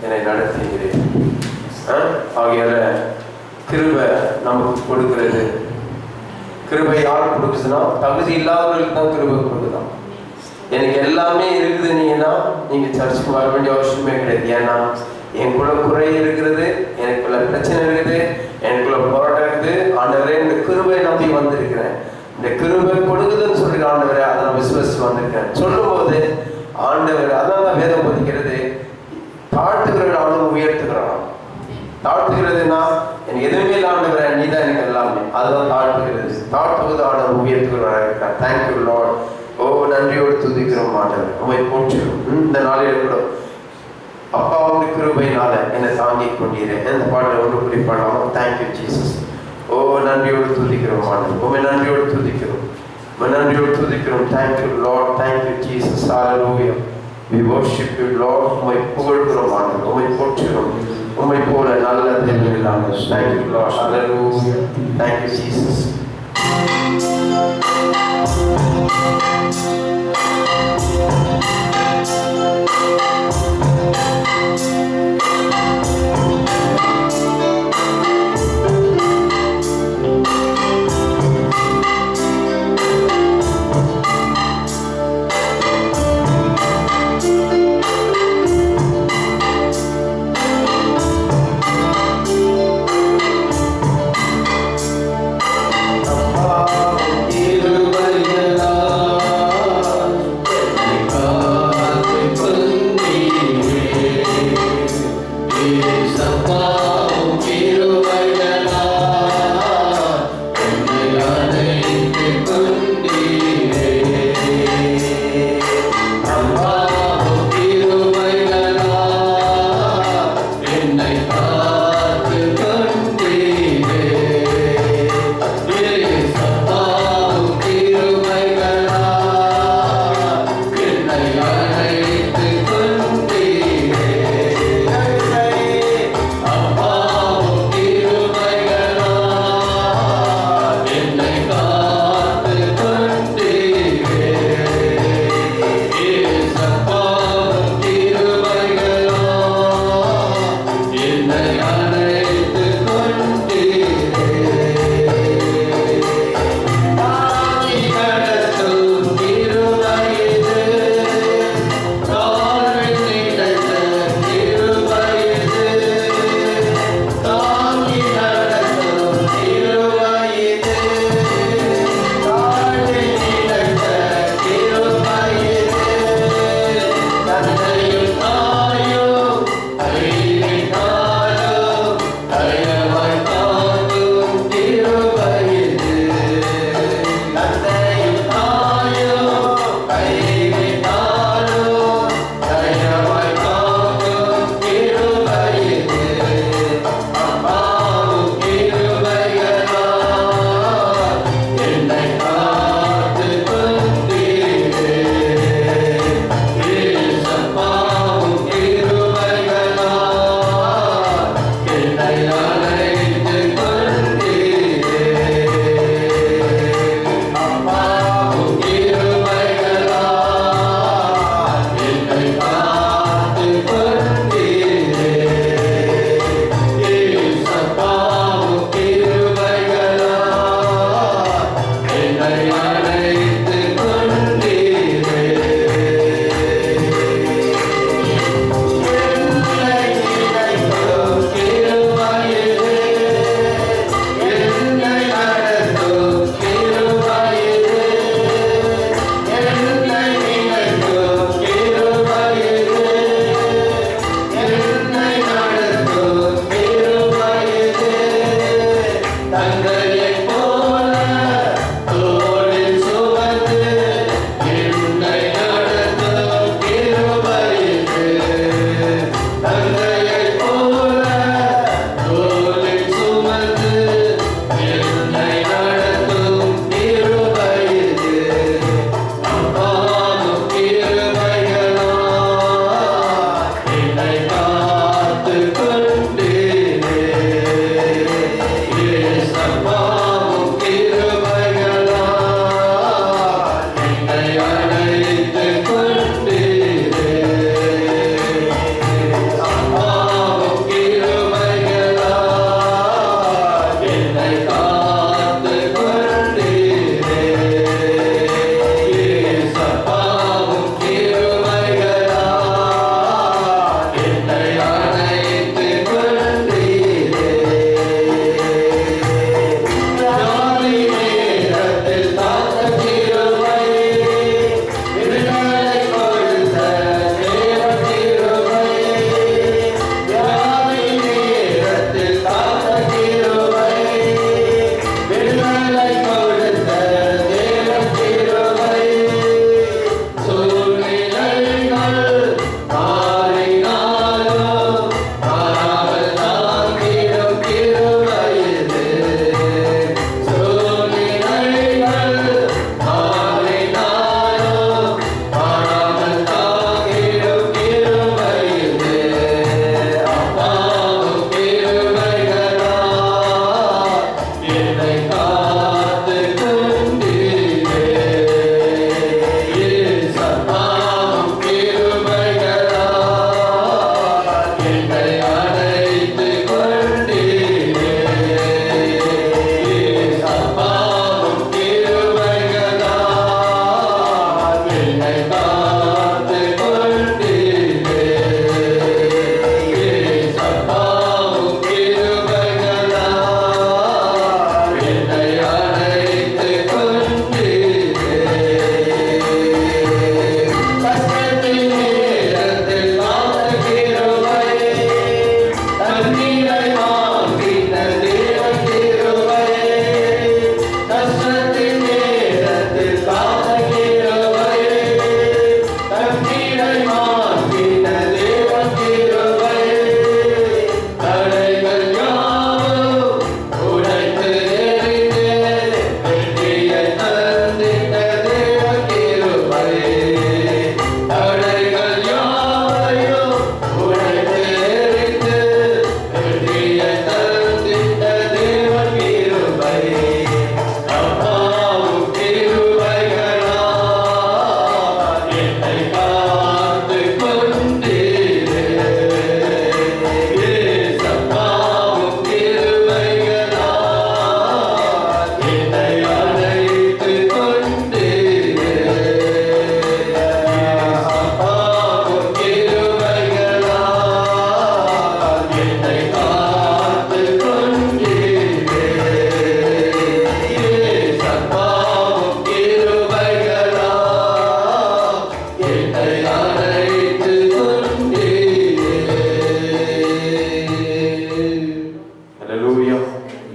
என்னை நடத்துகிறேன். ஆகியால கிருபை நமக்கு கொடுக்கிறது. கிருபை யார் கொடுக்குதுன்னா தகுதி இல்லாதவர்களுக்கு தான் கிருபை கொடுக்குதான். எனக்கு எல்லாமே இருக்குதுன்னீங்கன்னா நீங்க சர்ச்சுக்கு வர வேண்டிய அவசியமே கிடையாது. ஏன்னா எனக்குள்ள குறை இருக்கிறது, எனக்குள்ள பிரச்சனை இருக்குது, எனக்குள்ள போராட்டம் இருக்குது. ஆண்டவரே இந்த கிருபை நம்பி வந்திருக்கிறேன், இந்த கிருபை கொடுக்குதுன்னு சொல்லி ஆண்டவரே அதை நான் விசுவாசி வந்திருக்கேன் சொல்லும் போது ஆண்டவர் அதான் வேதம் பதிக்கிறது. தாழ்த்துகிறவர்கள் ஆண்டவர் உயர்த்துகிறான். தாழ்த்துகிறதுனா எனக்கு எதுவுமே இல்லை ஆண்டவரே, நீ தான் எனக்கு எல்லாமே, அதுதான் தாழ்த்துகிறது. தாழ்த்துவது ஆண்டவர் உயர்த்துகிறவராக இருக்கிறார். Thank you lord. ஓ நன்றியோடு துதிக்கிறோம் ஆண்டவர், உண்மை போற்றுகிறோம். இந்த நாளில் கூட அப்பாவுடைய கிருபையினால என்னை தாங்கிக் கொண்டீரேன். இந்த பாடலை ஒன்று குறிப்பாடலாம். Thank you Jesus. ஓ நன்றியோடு துதிக்கிறோம் ஆண்டவர், உண்மை நன்றியோடு துதிக்கிறோம், உண்மை நன்றியோடு துதிக்கிறோம். Thank you Lord. Thank you Jesus. Hallelujah. We worship you Lord. உம்மை புகழ்கிறோம் ஆண்டவர், உம்மை போற்றுகிறோம். உம்மை போல நல்ல தேவன் இல்லாமல். Thank you Lord. Hallelujah. Thank you Jesus. La la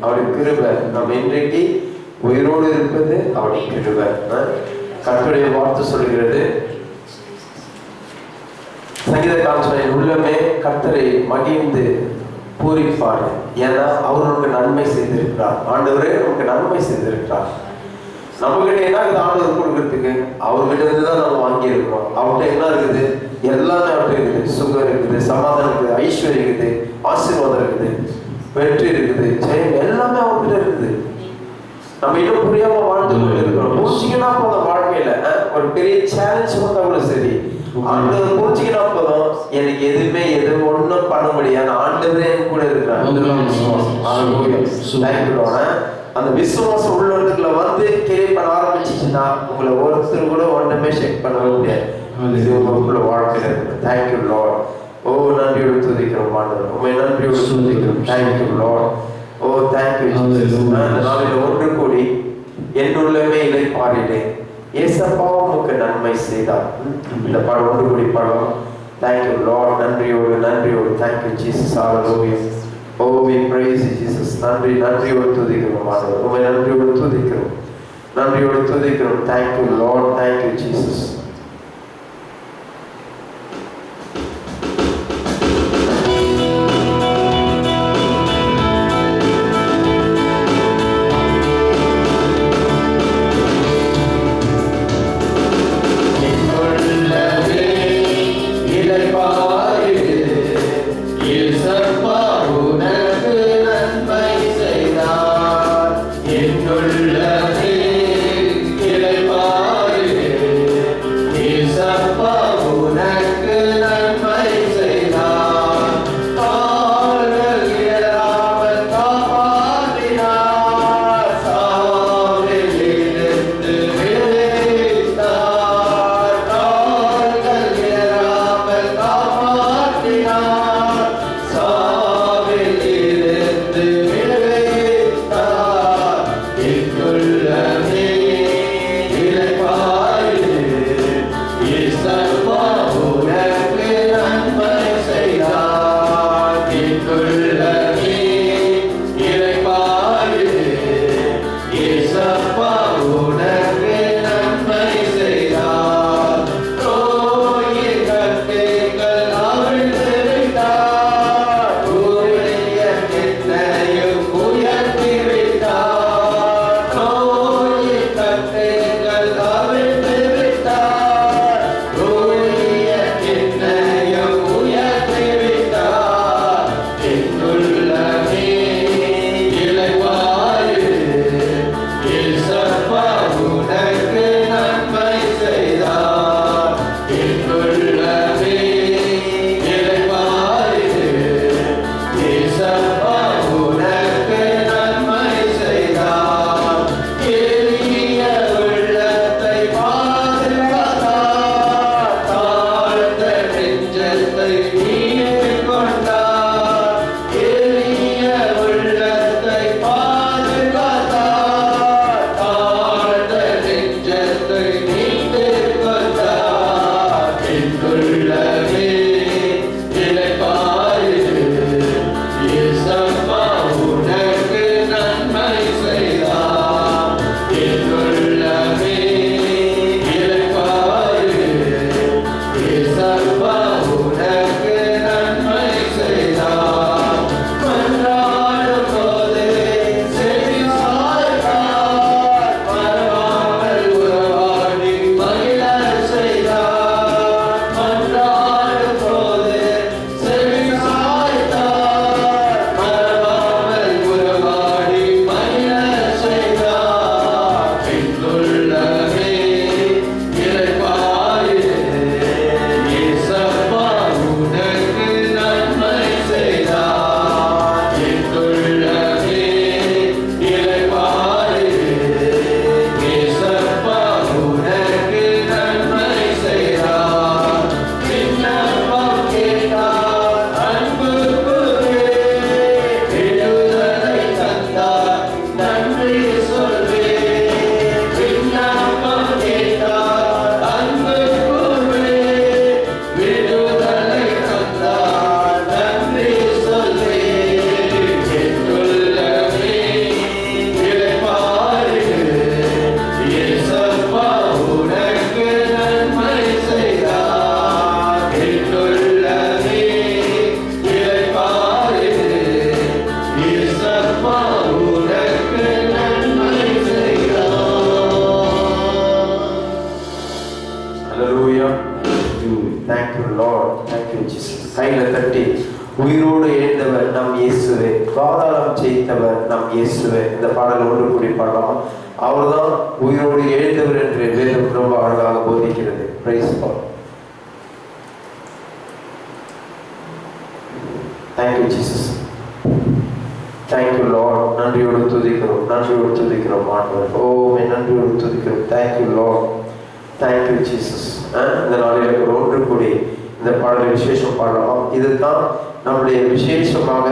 அவருடைய கிருபை. நம்ம இன்றைக்கு உயிரோடு இருப்பது அவருடைய கிருபை. கர்த்தருடைய வார்த்தை சொல்கிறது, சங்கீதக்காரன் உள்ளமே கர்த்தரை மகிழ்ந்து பூரிப்பாரு, ஏன்னா அவர் நமக்கு நன்மை செய்திருக்கிறார். ஆண்டவரே நமக்கு நன்மை செய்திருக்கிறார். நம்ம கிட்ட என்ன இருக்குது ஆண்டவர் கொடுக்கறதுக்கு? அவர்கிட்ட இருந்து தான் நம்ம வாங்கி இருக்கிறோம். அவர்கிட்ட என்ன இருக்குது? எல்லாமே அவர்கிட்ட இருக்குது. சுகம் இருக்குது, சமாதானம் இருக்குது, ஐஸ்வர்யம் இருக்குது, ஆசீர்வாதம் இருக்குது, வெற்றி இருக்குது, ஜெயம் எல்லாமே அவர்கிட்ட இருக்குது. நம்ம இன்னும் புரியாம வாழ்ந்து கொண்டு இருக்கிறோம். புரிஞ்சுக்கினா போதும். வாழ்க்கையில ஒரு பெரிய சேலஞ்ச் வந்தாலும் சரி, ஆண்டவர் புரிஞ்சுக்கினா போதும், எனக்கு எதுவுமே ஒன்றும் பண்ண முடியாது, ஆண்டவரே கூட இருக்கிறார். அந்த விசுவாசம் உள்ளவர்களுக்குள்ள வந்து கிளை பண்ண ஆரம்பிச்சிச்சுன்னா உங்களை ஒருத்தர் கூட ஒன்றுமே செக் பண்ணவே முடியாது. இது உங்களுக்குள்ள வாழ்க்கையில இருக்கு. Thank you lord. ஓ நன்றியோடு துதிக்கிறோம் ஆண்டவர், உண்மை நன்றியோடு துதிக்கிறோம். Thank you lord. Oh thank you. நாளில் ஒன்று கூடி என்னுள்ளமே இலை பாடினேன், ஏசப்பா உமக்கு நன்மை செய்தார். இந்த பாடம் ஒன்று கூடி பாடலாம். Thank you Lord. நன்றியோடு நன்றியோடு. Thank you Jesus. Hallelujah. Oh we praise you Jesus. நன்றியோடு துதிக்கிறோம் ஆண்டவர், உம்மை நன்றியோடு துதிக்கிறோம், நன்றியோடு துதிக்கிறோம். Thank you Lord. Thank you Jesus. கையில தட்டி உயிரோடு எழுந்தவர் நம் இயேசுவே, பாதாளம் ஜெயித்தவர் நம் இயேசுவே. இந்த பாடல் ஒன்று கூடி பாடலாம். அவர்தான் உயிரோடு எழுந்தவர் என்று வேதம் ரொம்ப அழகாக போதிக்கிறது. Praise God. Thank you Jesus, thank you Lord. நன்றியோடு துதிக்கிறோம், நன்றியோடு துதிக்கிறோம் ஆண்டவர். ஓ நன்றியோடு துதிக்கிறோம். Thank you Lord, thank you Jesus. இந்த நாளில் ஒன்று கூடி இந்த பாடலை விசேஷம் பாடலாம். இதுதான் நம்முடைய விசேஷமாக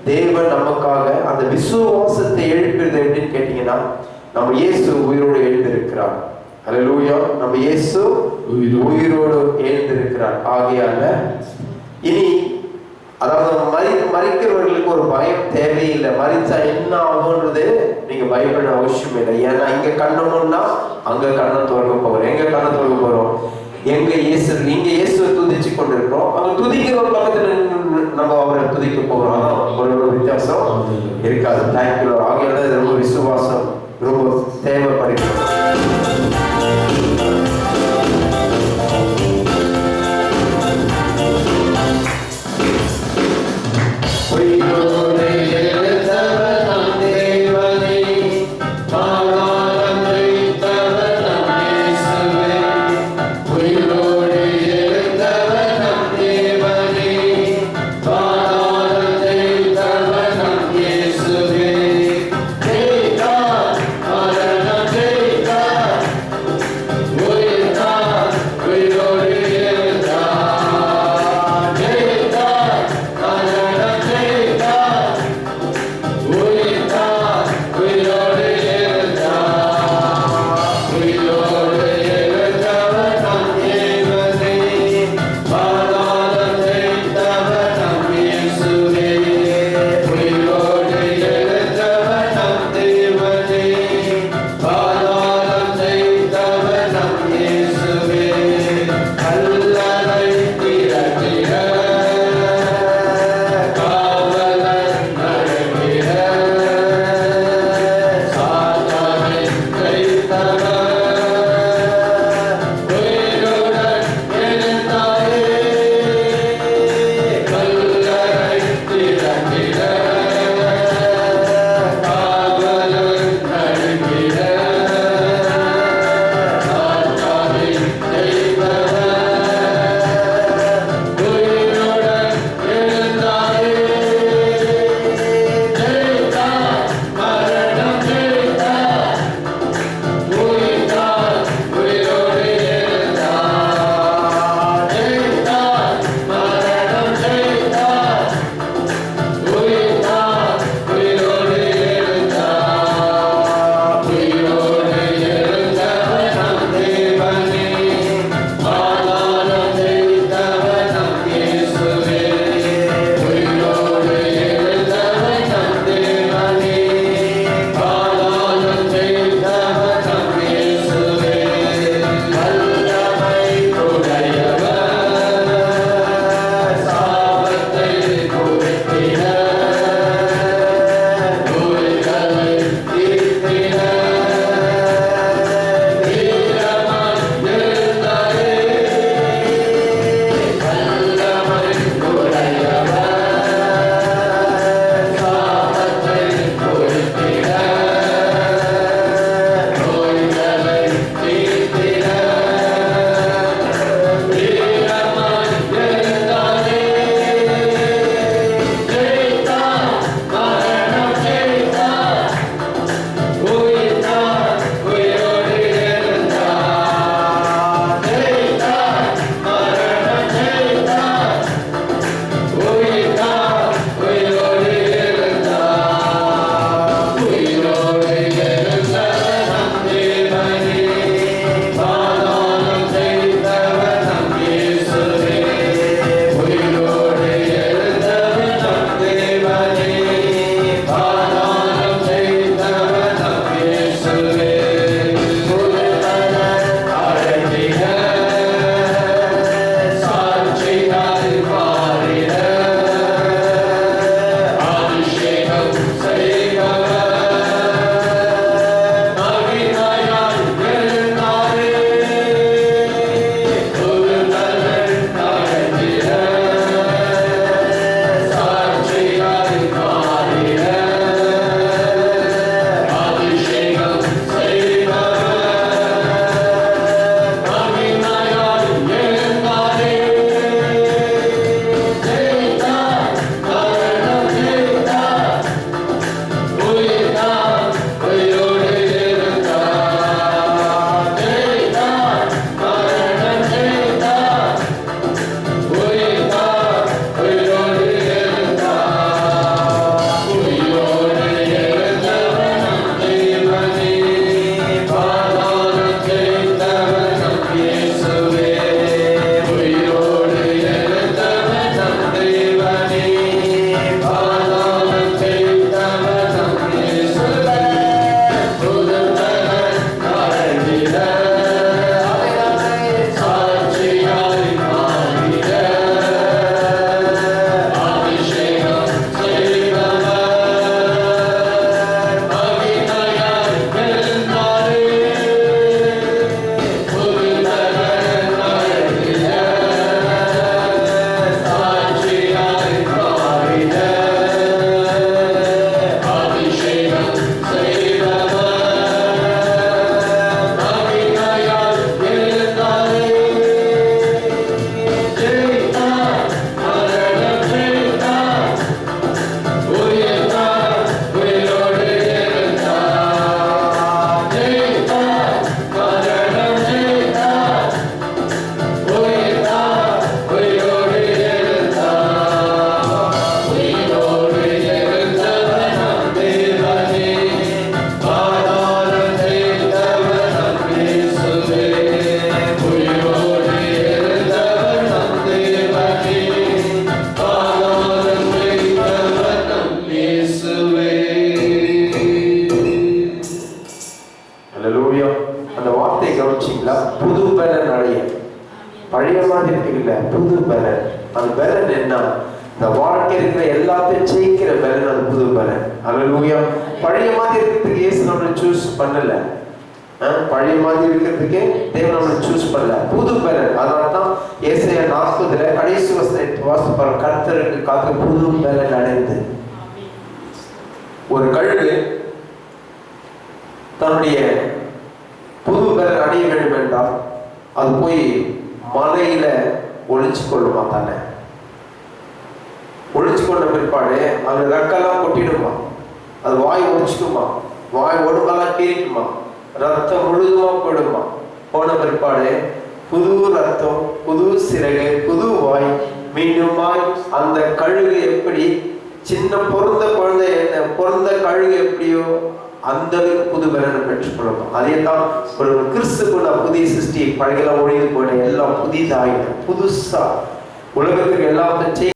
தேவன் நமக்காக அந்த விசுவாசத்தை எழுப்பியது எப்படின்னு கேட்டீங்கன்னா, நம்ம இயேசு உயிரோடு எழுந்திருக்கிறார். ஹல்லேலூயா. நம்ம இயேசு உயிரோடு எழுந்திருக்கிறார். ஆகையால இனி அதாவது மறிக்கிறவர்களுக்கு ஒரு பயம் தேவையில்லை. மறிச்சா என்ன ஆகும்ன்றது நீங்க பயப்பட அவசியம் இல்லை. ஏன்னா இங்க கண்ணமுன்னா அங்க கண்ணை துறக்க போறோம். எங்க கண்ணை துறக்க போறோம்? எங்க இயேசு, இங்க இயேசுவை துதிச்சு கொண்டிருக்கிறோம், அங்க துதிக்கிற ஒரு பக்கத்துல நம்ம அவரை துதிக்க போகிறோம். ஒரு வித்தியாசம் இருக்காது. தேங்க்யூ. ஆகையால ரொம்ப விசுவாசம் ரொம்ப தேவைப்படுகிறது. God. புது பலன் அடைய. பழைய மாதிரி இல்லை, புது பலன். அந்த பலன் என்ன? இந்த வாழ்க்கை இருக்கிற எல்லாத்தையும் ஜெயிக்கிற பலன், அது புது பலன். அல்லேலூயா. பழைய மாதிரி இருக்கிறதுக்கு இயேசு நம்மளை சூஸ் பண்ணல. பழைய மாதிரி இருக்கிறதுக்கு தேவன் நம்மளை சூஸ் பண்ணல, புது பலன். அதனால்தான் ஏசாயா 40 கடைசி வசனத்தை வாசிப்பார், கர்த்தருக்கு காத்து புது பலன் அடைந்து. ஒரு கழுகு தன்னுடைய புது பலன் அடைய வேண்டும் என்றால் அது போய் மலையில ஒளிச்சு கொள்ளுமா. தானே ஒளிச்சு கொண்ட பிற்பாடு அது ரெக்கெல்லாம் கொட்டிடுமா, அது வாய் ஒழிச்சுக்குமா, வாய் ஒடுங்கெல்லாம் கீறிக்குமா, ரத்தம் முழுதுமா போயிடுமா. போன பிற்பாடு புது ரத்தம், புது சிறகு, புது வாய், மீண்டுமாய் அந்த கழுகு எப்படி சின்ன பிறந்த குழந்தை பிறந்த கழுகு எப்படியோ அந்த புது பலனை பெற்றுக்கொள்ளணும். அதே தான் ஒரு கிறிஸ்துக்குள்ள புதிய சிருஷ்டி, பழையெல்லாம் ஒழிந்து போன எல்லாம் புதிதாயிடும். புதுசா உலகத்துக்கு எல்லாத்தையும்